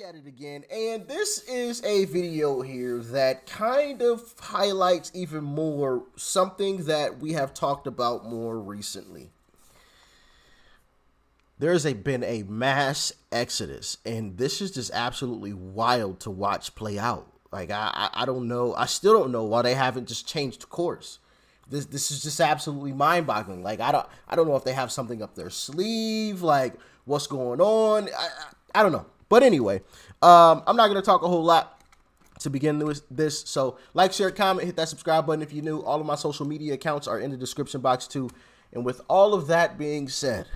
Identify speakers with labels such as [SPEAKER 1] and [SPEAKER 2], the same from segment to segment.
[SPEAKER 1] back at it again, and this is a video here that kind of highlights even more something that we have talked about more recently. There's been a mass exodus, and this is just absolutely wild to watch play out. Like, I don't know, I still don't know why they haven't just changed course. This is just absolutely mind-boggling. Like, I don't know if they have something up their sleeve, like what's going on. I don't know. But anyway, I'm not going to talk a whole lot to begin with this. So like, share, comment, hit that subscribe button if you're new. All of my social media accounts are in the description box too. And with all of that being said,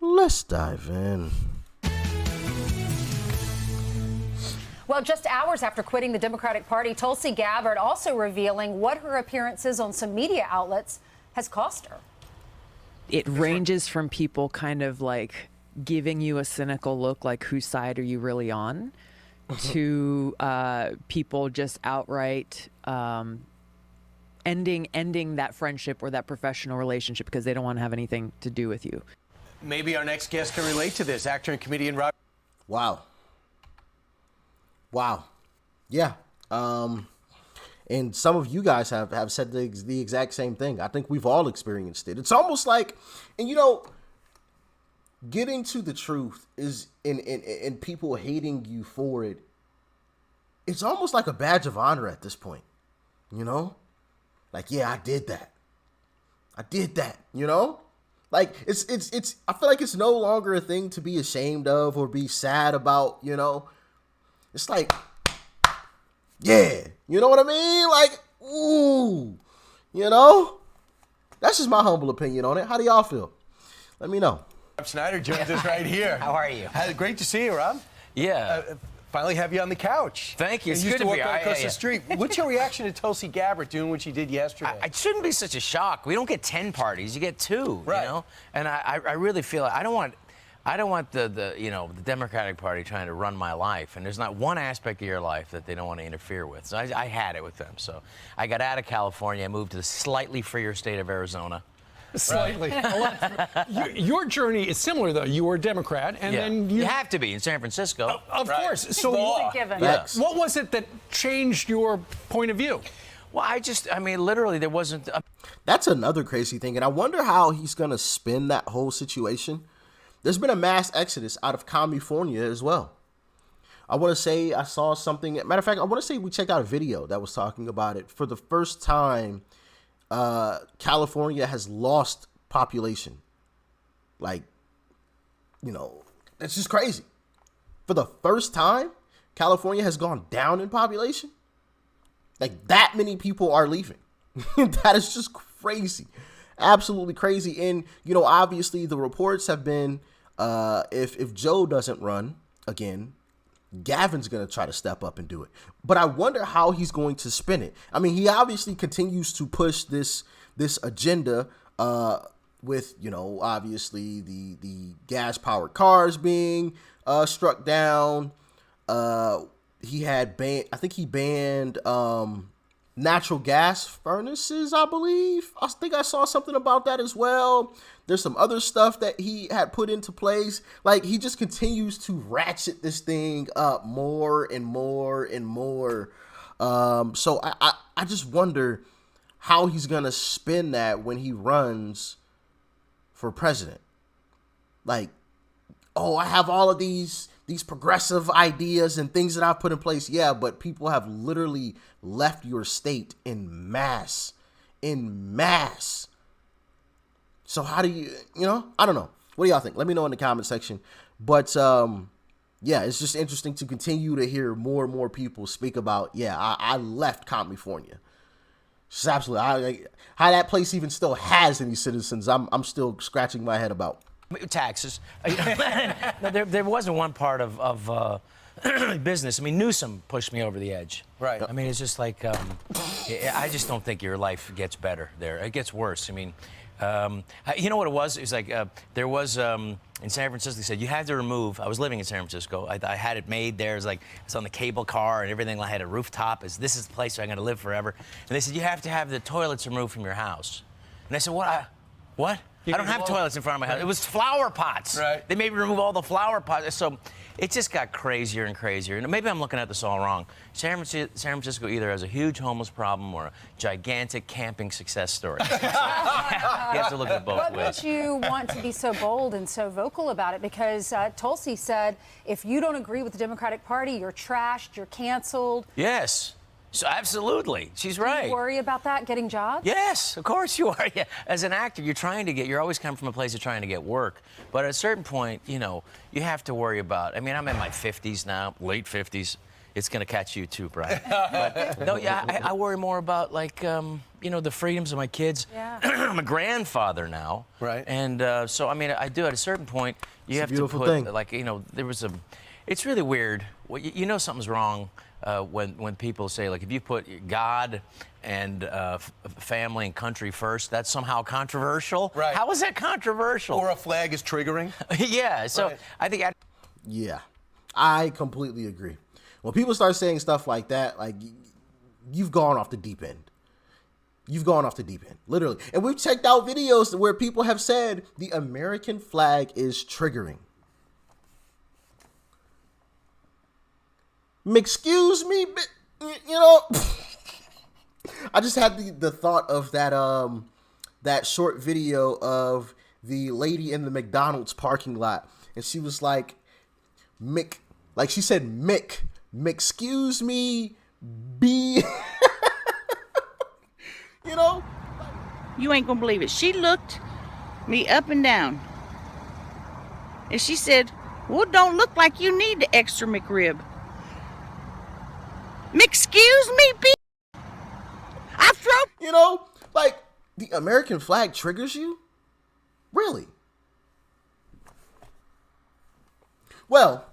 [SPEAKER 1] let's dive in.
[SPEAKER 2] Well, just hours after quitting the Democratic Party, Tulsi Gabbard also revealing what her appearances on some media outlets has cost her.
[SPEAKER 3] It ranges from people kind of like giving you a cynical look, like whose side are you really on, to people just outright ending that friendship or that professional relationship because they don't want to have anything to do with you.
[SPEAKER 4] Maybe our next guest can relate to this. Actor and comedian Rob.
[SPEAKER 1] Wow. Yeah. And some of you guys have said the exact same thing. I think we've all experienced it. It's almost like, and you know, getting to the truth is in people hating you for it. It's almost like a badge of honor at this point, you know? Like, yeah, I did that, you know? Like, it's I feel like it's no longer a thing to be ashamed of or be sad about, you know? It's like, yeah, you know what I mean? Like, ooh, you know? That's just my humble opinion on it. How do y'all feel? Let me know.
[SPEAKER 4] Rob Schneider joins us right here.
[SPEAKER 5] How are you?
[SPEAKER 4] Great to see you, Rob.
[SPEAKER 5] Yeah.
[SPEAKER 4] Finally have you on the couch.
[SPEAKER 5] Thank you. It's
[SPEAKER 4] You used
[SPEAKER 5] good
[SPEAKER 4] to
[SPEAKER 5] to
[SPEAKER 4] walk
[SPEAKER 5] be.
[SPEAKER 4] right across the street. What's your reaction to Tulsi Gabbard doing what she did yesterday?
[SPEAKER 5] It shouldn't be such a shock. We don't get 10 parties. You get 2,
[SPEAKER 4] Right.
[SPEAKER 5] you know? And I really feel I don't want the Democratic Party trying to run my life. And there's not one aspect of your life that they don't want to interfere with. So I had it with them. So I got out of California. I moved to the slightly freer state of Arizona.
[SPEAKER 6] Slightly. Your journey is similar, though. You were a Democrat, and then
[SPEAKER 5] you have to be in San Francisco.
[SPEAKER 6] Of course. So what was it that changed your point of view?
[SPEAKER 5] Well, literally, there wasn't.
[SPEAKER 1] That's another crazy thing, and I wonder how he's gonna spin that whole situation. There's been a mass exodus out of California as well. I want to say I saw something. Matter of fact, I want to say we checked out a video that was talking about it. For the first time, California has lost population. Like, you know, it's just crazy. For the first time, California has gone down in population. Like, that many people are leaving. That is just crazy. Absolutely crazy. And, you know, obviously the reports have been, if Joe doesn't run again, Gavin's going to try to step up and do it. But I wonder how he's going to spin it. I mean, he obviously continues to push this agenda with, you know, obviously the gas-powered cars being struck down. He had banned natural gas furnaces, I believe. I think I saw something about that as well. There's some other stuff that he had put into place. Like, he just continues to ratchet this thing up more and more and more. So I just wonder how he's going to spin that when he runs for president. Like, oh, I have all of these progressive ideas and things that I've put in place. Yeah, but people have literally left your state in mass. So how do you know, I don't know. What do y'all think? Let me know in the comment section. But yeah, it's just interesting to continue to hear more and more people speak about, yeah, I left California. Just absolutely, how that place even still has any citizens, I'm still scratching my head about.
[SPEAKER 5] Taxes. There wasn't one part of business. I mean, Newsom pushed me over the edge.
[SPEAKER 4] Right.
[SPEAKER 5] I mean, it's just like, I just don't think your life gets better there. It gets worse. I mean, you know what it was? It was like, there was, in San Francisco, they said you had to remove, I was living in San Francisco. I had it made there. It was like, it's on the cable car and everything. I had a rooftop. This is the place where I'm going to live forever. And they said, you have to have the toilets removed from your house. And I said, what? I don't have toilets in front of my house. It was flower pots.
[SPEAKER 4] Right.
[SPEAKER 5] They made me remove all the flower pots. So it just got crazier and crazier. And maybe I'm looking at this all wrong. San Francisco either has a huge homeless problem or a gigantic camping success story. You have to look at it both
[SPEAKER 2] What
[SPEAKER 5] ways.
[SPEAKER 2] made you want to be so bold and so vocal about it? Because Tulsi said, if you don't agree with the Democratic Party, you're trashed, you're canceled.
[SPEAKER 5] Yes. So absolutely, she's right.
[SPEAKER 2] Do you worry about that, getting jobs?
[SPEAKER 5] Yes, of course you are. Yeah. As an actor, you're always coming from a place of trying to get work. But at a certain point, you have to worry about, I mean, I'm in my 50s now, late 50s. It's going to catch you too, Brian. But, no, yeah, I worry more about, like, the freedoms of my kids.
[SPEAKER 2] Yeah.
[SPEAKER 5] I'm a grandfather now.
[SPEAKER 4] Right.
[SPEAKER 5] And so, I mean, I do at a certain point, you have to put,
[SPEAKER 1] thing.
[SPEAKER 5] like, it's really weird. Well, you know something's wrong. When people say, like, if you put God and family and country first, that's somehow controversial.
[SPEAKER 4] Right.
[SPEAKER 5] How is that controversial?
[SPEAKER 4] Or a flag is triggering.
[SPEAKER 5] Yeah. So
[SPEAKER 4] Right.
[SPEAKER 5] I think.
[SPEAKER 1] Yeah, I completely agree. When people start saying stuff like that, like, you've gone off the deep end. You've gone off the deep end, literally. And we've checked out videos where people have said the American flag is triggering. Excuse me, but, I just had the thought of that short video of the lady in the McDonald's parking lot, and she was like, Mick, like she said, Mick, excuse me, B.
[SPEAKER 7] You ain't gonna believe it. She looked me up and down, and she said, well, it don't look like you need the extra McRib. Excuse me, B. I throw.
[SPEAKER 1] Like, the American flag triggers you? Really? Well,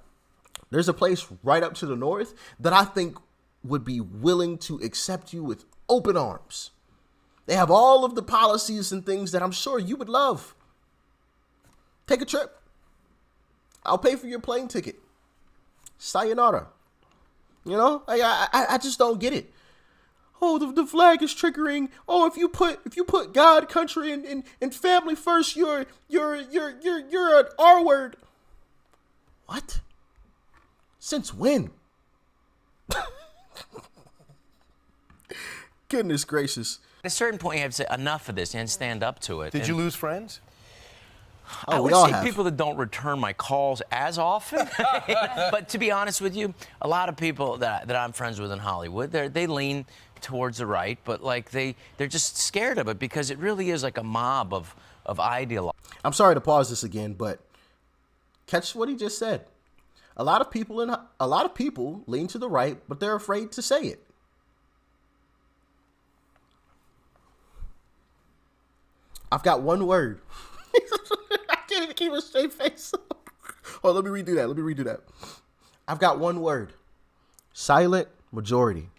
[SPEAKER 1] there's a place right up to the north that I think would be willing to accept you with open arms. They have all of the policies and things that I'm sure you would love. Take a trip. I'll pay for your plane ticket. Sayonara. I just don't get it. Oh, the flag is triggering. Oh, if you put God, country, and family first, you're an R word. What? Since when? Goodness gracious.
[SPEAKER 5] At a certain point, you have to say enough of this and stand up to it.
[SPEAKER 4] Did you lose friends?
[SPEAKER 5] I would
[SPEAKER 1] we all
[SPEAKER 5] say
[SPEAKER 1] have.
[SPEAKER 5] people that don't return my calls as often. But to be honest with you, a lot of people that I'm friends with in Hollywood, they lean towards the right, but like they're just scared of it because it really is like a mob of ideologues.
[SPEAKER 1] I'm sorry to pause this again, but catch what he just said. A lot of people lean to the right, but they're afraid to say it. I've got one word. I can't even keep a straight face. Oh, let me redo that. I've got one word. Silent majority.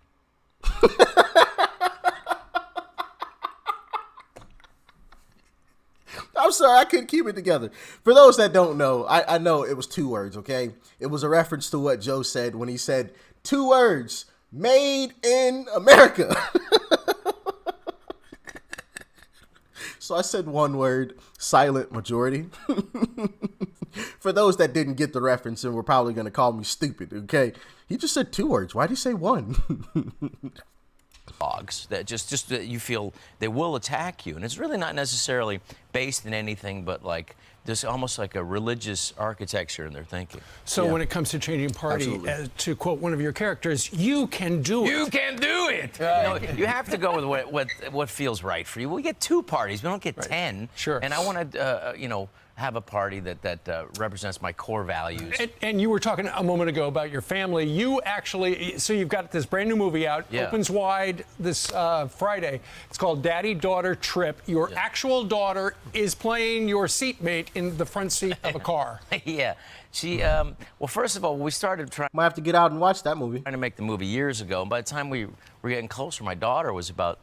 [SPEAKER 1] I'm sorry, I couldn't keep it together. For those that don't know, I know it was 2 words, okay? It was a reference to what Joe said when he said 2 words, made in America. So I said 1 word, silent majority. For those that didn't get the reference and were probably going to call me stupid, okay? He just said 2 words. Why'd he say 1?
[SPEAKER 5] That just that you feel they will attack you, and it's really not necessarily based in anything but like there's almost like a religious architecture in their thinking.
[SPEAKER 6] So when it comes to changing party, to quote one of your characters, you can do it.
[SPEAKER 5] You can do it. You have to go with what feels right for you. We get 2 parties. We don't get 10.
[SPEAKER 6] Sure.
[SPEAKER 5] And I want to, have a party that represents my core values.
[SPEAKER 6] And you were talking a moment ago about your family. You actually, so you've got this brand new movie out, opens wide this Friday. It's called Daddy Daughter Trip. Your actual daughter is playing your seatmate in the front seat of a car.
[SPEAKER 5] Yeah. She, well, first of all, we started trying
[SPEAKER 1] Might have to get out and watch that movie.
[SPEAKER 5] to make the movie years ago. And by the time we were getting closer, my daughter was about,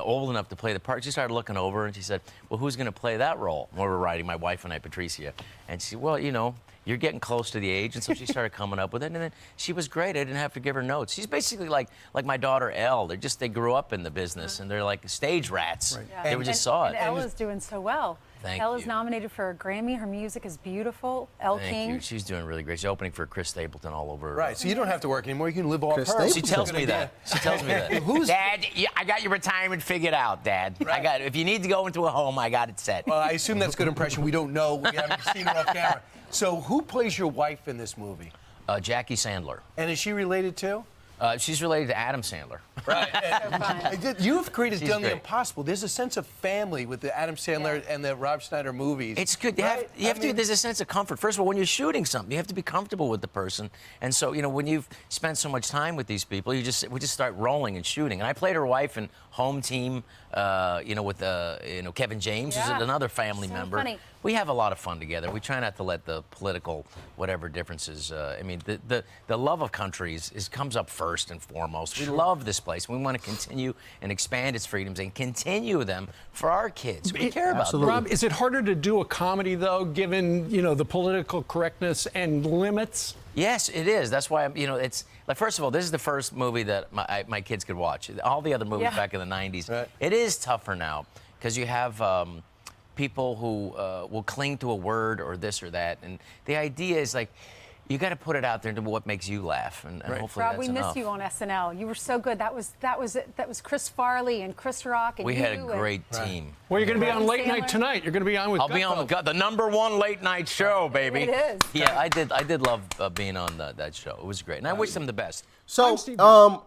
[SPEAKER 5] old enough to play the part. She started looking over and she said, well, who's going to play that role? And we were writing, my wife and I, Patricia. And she said, well, you're getting close to the age. And so she started coming up with it. And then she was great. I didn't have to give her notes. She's basically like my daughter, Elle. They grew up in the business and they're like stage rats. Right.
[SPEAKER 2] Yeah.
[SPEAKER 5] They just saw it.
[SPEAKER 2] And Ella's doing so well.
[SPEAKER 5] Thank
[SPEAKER 2] Ella's
[SPEAKER 5] you.
[SPEAKER 2] nominated for a Grammy. Her music is beautiful. Elle
[SPEAKER 5] Thank
[SPEAKER 2] King.
[SPEAKER 5] you. She's doing really great. She's opening for Chris Stapleton all over.
[SPEAKER 4] Right, so you don't have to work anymore. You can live off
[SPEAKER 1] Chris
[SPEAKER 4] her.
[SPEAKER 1] Stapleton.
[SPEAKER 5] She tells me that. She tells me that. Dad, I got your retirement figured out, Dad. I got. If you need to go into a home, I got it set.
[SPEAKER 4] Well, I assume that's good impression. We don't know. We haven't seen her off camera. So who plays your wife in this movie?
[SPEAKER 5] Jackie Sandler.
[SPEAKER 4] And is she related too?
[SPEAKER 5] She's related to Adam Sandler.
[SPEAKER 4] You have created
[SPEAKER 5] She's
[SPEAKER 4] Done the
[SPEAKER 5] great.
[SPEAKER 4] Impossible. There's a sense of family with the Adam Sandler and the Rob Schneider movies.
[SPEAKER 5] It's good.
[SPEAKER 4] Right?
[SPEAKER 5] There's a sense of comfort. First of all, when you're shooting something, you have to be comfortable with the person. And so, when you've spent so much time with these people, we just start rolling and shooting. And I played her wife in Home Team, with Kevin James, who's
[SPEAKER 2] Yeah.
[SPEAKER 5] another family
[SPEAKER 2] So
[SPEAKER 5] member.
[SPEAKER 2] funny.
[SPEAKER 5] We have a lot of fun together. We try not to let the political whatever differences. The love of countries comes up first and foremost. We love this place. We want to continue and expand its freedoms and continue them for our kids. We care about them.
[SPEAKER 6] Rob, is it harder to do a comedy though, given the political correctness and limits?
[SPEAKER 5] Yes, it is. That's why it's like, first of all, this is the first movie that my kids could watch. All the other movies back in the 90s.
[SPEAKER 4] Right.
[SPEAKER 5] It is tougher now because you have people who will cling to a word or this or that, and the idea is like you got to put it out there into what makes you laugh, and hopefully
[SPEAKER 2] Rob,
[SPEAKER 5] that's
[SPEAKER 2] we
[SPEAKER 5] enough.
[SPEAKER 2] miss you on SNL. You were so good. That was Chris Farley and Chris Rock and
[SPEAKER 5] We
[SPEAKER 2] you.
[SPEAKER 5] had a
[SPEAKER 2] and-
[SPEAKER 5] great team.
[SPEAKER 6] Well, you're going to be on
[SPEAKER 2] Adam
[SPEAKER 6] late night
[SPEAKER 2] Sandler.
[SPEAKER 6] tonight. You're going to be on with.
[SPEAKER 5] I'll be on the #1 late night show, baby.
[SPEAKER 2] It is.
[SPEAKER 5] Yeah, I did love being on that show. It was great, and I wish them the best.
[SPEAKER 1] So,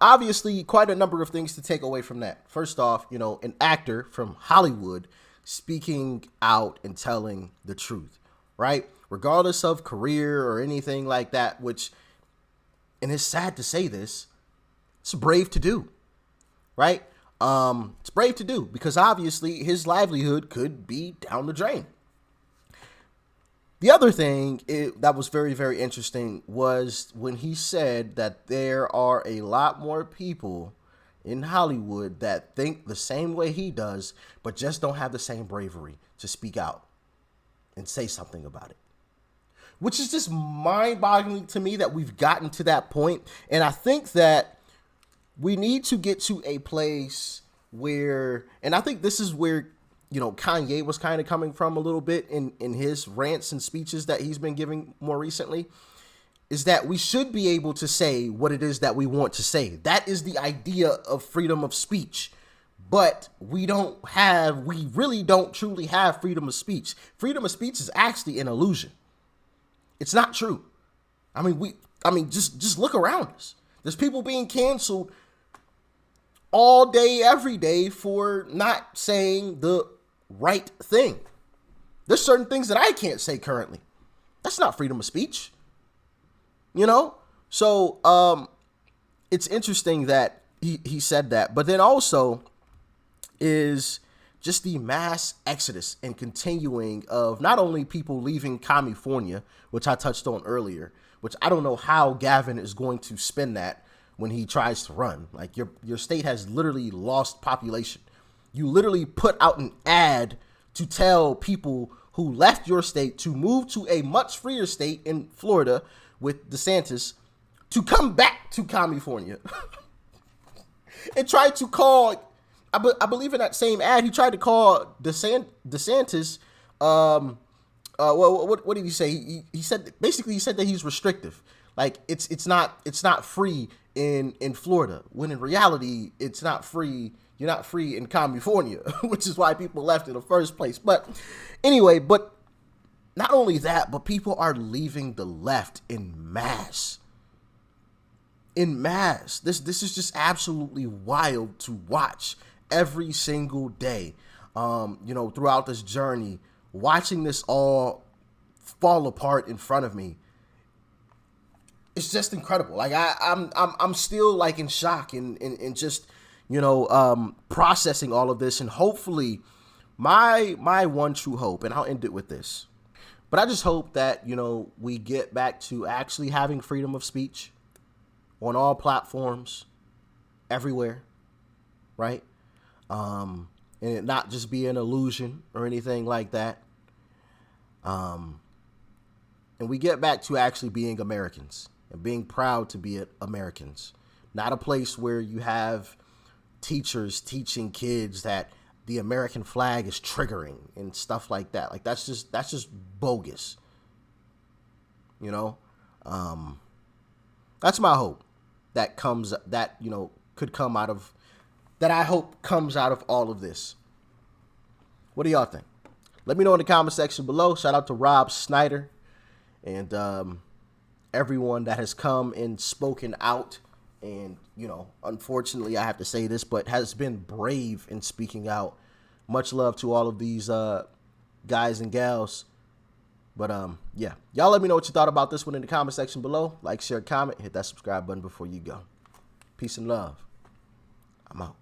[SPEAKER 1] obviously, quite a number of things to take away from that. First off, an actor from Hollywood speaking out and telling the truth, right? Regardless of career or anything like that, and it's sad to say this, it's brave to do, right? It's brave to do because obviously his livelihood could be down the drain. The other thing that was very, very interesting was when he said that there are a lot more people in Hollywood that think the same way he does, but just don't have the same bravery to speak out and say something about it. Which is just mind-boggling to me that we've gotten to that point. And I think that we need to get to a place where, and I think this is where Kanye was kind of coming from a little bit in his rants and speeches that he's been giving more recently, is that we should be able to say what it is that we want to say. That is the idea of freedom of speech. But we really don't truly have freedom of speech. Freedom of speech is actually an illusion. It's not true. Just look around us. There's people being canceled all day, every day for not saying the right thing. There's certain things that I can't say currently. That's not freedom of speech. So it's interesting that he said that. But then also is just the mass exodus and continuing of not only people leaving California, which I touched on earlier, which I don't know how Gavin is going to spin that when he tries to run. Like your state has literally lost population. You literally put out an ad to tell people who left your state to move to a much freer state in Florida with DeSantis to come back to California and tried to call, I believe in that same ad, he tried to call DeSantis, what did he say? He said that he's restrictive. Like it's not free in Florida, when in reality it's not free. You're not free in California, which is why people left in the first place. But anyway, but not only that, but people are leaving the left in mass. In mass. This is just absolutely wild to watch every single day. Throughout this journey, watching this all fall apart in front of me. It's just incredible. Like I'm still like in shock and just processing all of this, and hopefully my one true hope, and I'll end it with this, but I just hope that we get back to actually having freedom of speech on all platforms, everywhere, right? And it not just be an illusion or anything like that. And we get back to actually being Americans and being proud to be Americans, not a place where you have teachers teaching kids that the American flag is triggering and stuff like that. Like that's just bogus. You know, that's my hope that could come out of that. I hope comes out of all of this. What do y'all think? Let me know in the comment section below. Shout out to Rob Snyder and everyone that has come and spoken out. And, unfortunately, I have to say this, but has been brave in speaking out. Much love to all of these guys and gals. But, yeah. Y'all let me know what you thought about this one in the comment section below. Like, share, comment, hit that subscribe button before you go. Peace and love. I'm out.